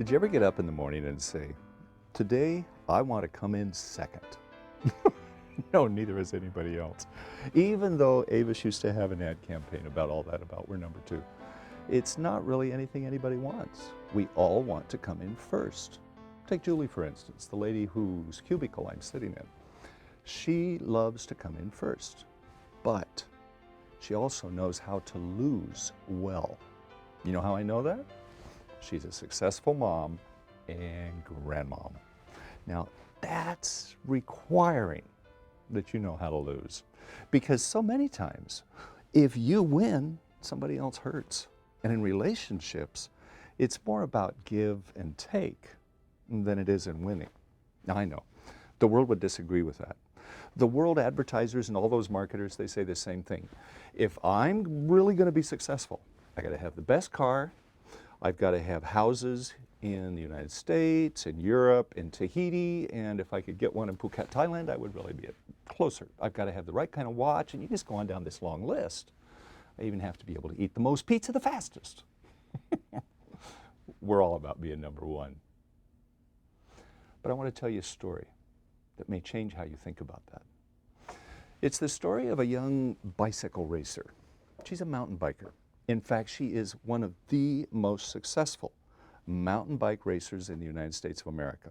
Did you ever get up in the morning and say, today I want to come in second? No, neither has anybody else. Even though Avis used to have an ad campaign about all that, about we're number two. It's not really anything anybody wants. We all want to come in first. Take Julie, for instance, the lady whose cubicle I'm sitting in. She loves to come in first, but she also knows how to lose well. You know how I know that? She's a successful mom and grandmom. Now, that's requiring that you know how to lose. Because so many times, if you win, somebody else hurts. And in relationships, it's more about give and take than it is in winning. Now, I know, the world would disagree with that. The world advertisers and all those marketers, they say the same thing. If I'm really going to be successful, I got to have the best car, I've got to have houses in the United States, in Europe, in Tahiti, and if I could get one in Phuket, Thailand, I would really be closer. I've got to have the right kind of watch, and you just go on down this long list. I even have to be able to eat the most pizza the fastest. We're all about being number one. But I want to tell you a story that may change how you think about that. It's the story of a young bicycle racer. She's a mountain biker. In fact, she is one of the most successful mountain bike racers in the United States of America.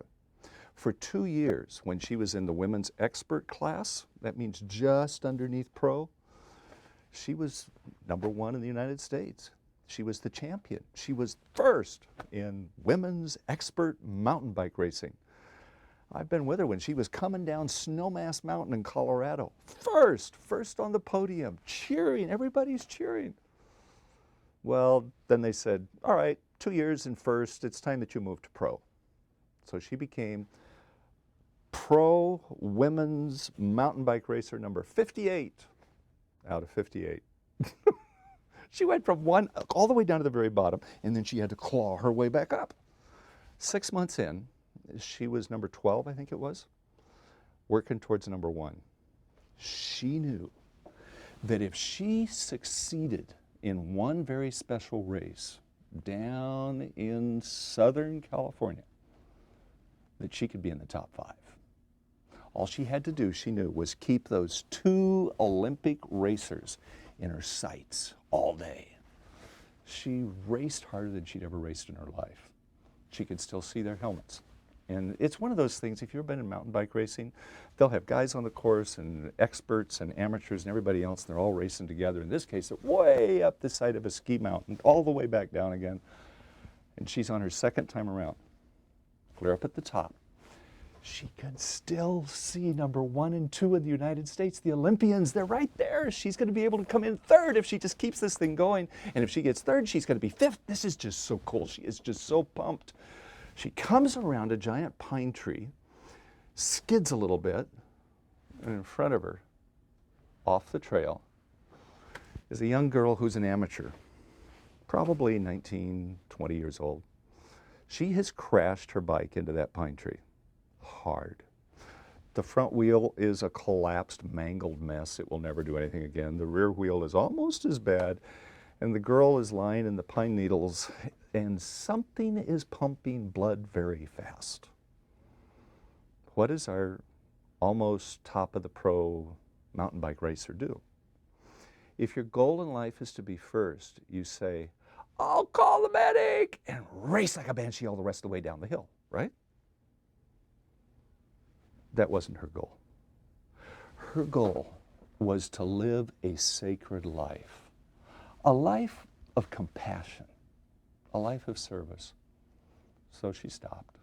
For 2 years, when she was in the women's expert class, that means just underneath pro, she was number one in the United States. She was the champion. She was first in women's expert mountain bike racing. I've been with her when she was coming down Snowmass Mountain in Colorado. First on the podium, cheering, everybody's cheering. Well, then they said, all right, 2 years in first, it's time that you move to pro. So she became pro women's mountain bike racer number 58 out of 58. She went from one all the way down to the very bottom, and then she had to claw her way back up. 6 months in, she was number 12, I think it was, working towards number one. She knew that if she succeeded in one very special race down in Southern California, that she could be in the top 5. All she had to do, she knew, was keep those 2 Olympic racers in her sights all day. She raced harder than she'd ever raced in her life. She could still see their helmets. And it's one of those things, if you've been in mountain bike racing, they'll have guys on the course and experts and amateurs and everybody else, and they're all racing together. In this case, they're way up the side of a ski mountain, all the way back down again. And she's on her second time around. Clear up at the top. She can still see number 1 and 2 in the United States, the Olympians. They're right there. She's going to be able to come in third if she just keeps this thing going. And if she gets third, she's going to be 5th. This is just so cool. She is just so pumped. She comes around a giant pine tree, skids a little bit, and in front of her, off the trail, is a young girl who's an amateur, probably 19, 20 years old. She has crashed her bike into that pine tree. Hard. The front wheel is a collapsed, mangled mess. It will never do anything again. The rear wheel is almost as bad, and the girl is lying in the pine needles, and something is pumping blood very fast. What does our almost top of the pro mountain bike racer do? If your goal in life is to be first, you say, I'll call the medic, and race like a banshee all the rest of the way down the hill, right? That wasn't her goal. Her goal was to live a sacred life, a life of compassion, a life of service. So she stopped.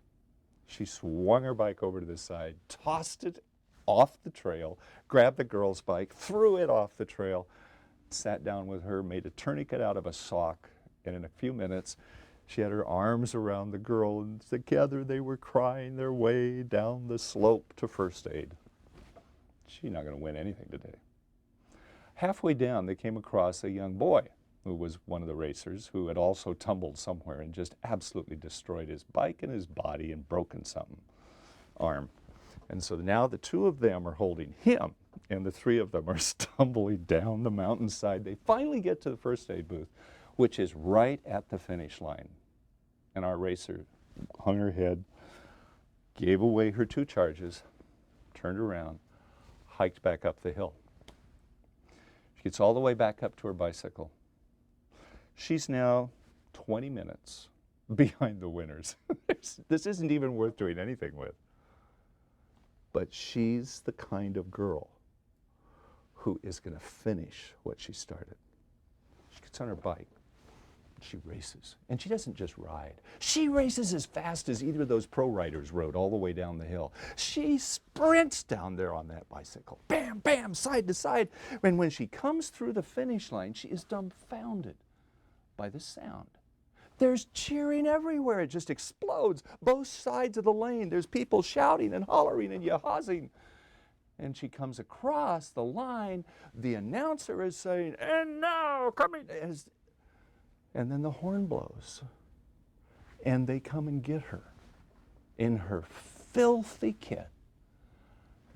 She swung her bike over to the side, tossed it off the trail, grabbed the girl's bike, threw it off the trail, sat down with her, made a tourniquet out of a sock, and in a few minutes, she had her arms around the girl, and together they were crying their way down the slope to first aid. She's not going to win anything today. Halfway down, they came across a young boy who was one of the racers who had also tumbled somewhere and just absolutely destroyed his bike and his body and broken something, arm. And so now the 2 of them are holding him, and the 3 of them are stumbling down the mountainside. They finally get to the first aid booth, which is right at the finish line. And our racer hung her head, gave away her 2 charges, turned around, hiked back up the hill. She gets all the way back up to her bicycle. She's now 20 minutes behind the winners. This isn't even worth doing anything with. But she's the kind of girl who is going to finish what she started. She gets on her bike. She races. And she doesn't just ride. She races as fast as either of those pro riders rode all the way down the hill. She sprints down there on that bicycle. Bam, bam, side to side. And when she comes through the finish line, she is dumbfounded by the sound. There's cheering everywhere. It just explodes. Both sides of the lane. There's people shouting and hollering and yahazing. And she comes across the line. The announcer is saying, "And now coming," and then the horn blows. And they come and get her in her filthy kit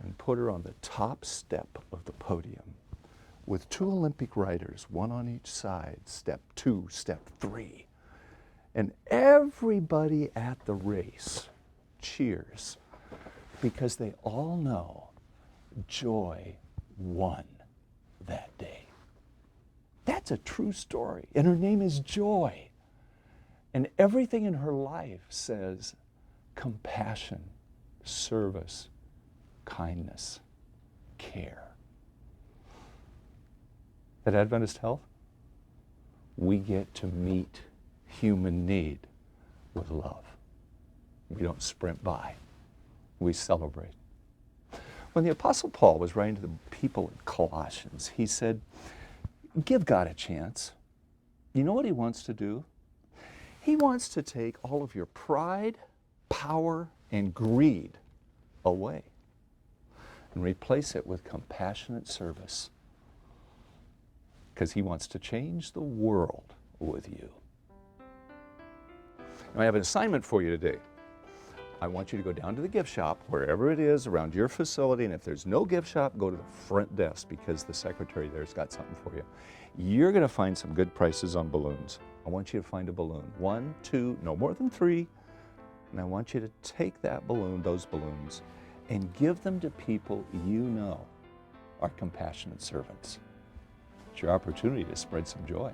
and put her on the top step of the podium with 2 Olympic riders, 1 on each side, step 2, step 3. And everybody at the race cheers because they all know Joy won that day. That's a true story. And her name is Joy. And everything in her life says compassion, service, kindness, care. At Adventist Health, we get to meet human need with love. We don't sprint by. We celebrate. When the Apostle Paul was writing to the people at Colossians, he said, give God a chance. You know what he wants to do? He wants to take all of your pride, power, and greed away and replace it with compassionate service, because he wants to change the world with you. Now, I have an assignment for you today. I want you to go down to the gift shop, wherever it is around your facility, and if there's no gift shop, go to the front desk because the secretary there's got something for you. You're going to find some good prices on balloons. I want you to find a balloon, 1, 2, no more than 3, and I want you to take that balloon, those balloons, and give them to people you know are compassionate servants. It's your opportunity to spread some joy.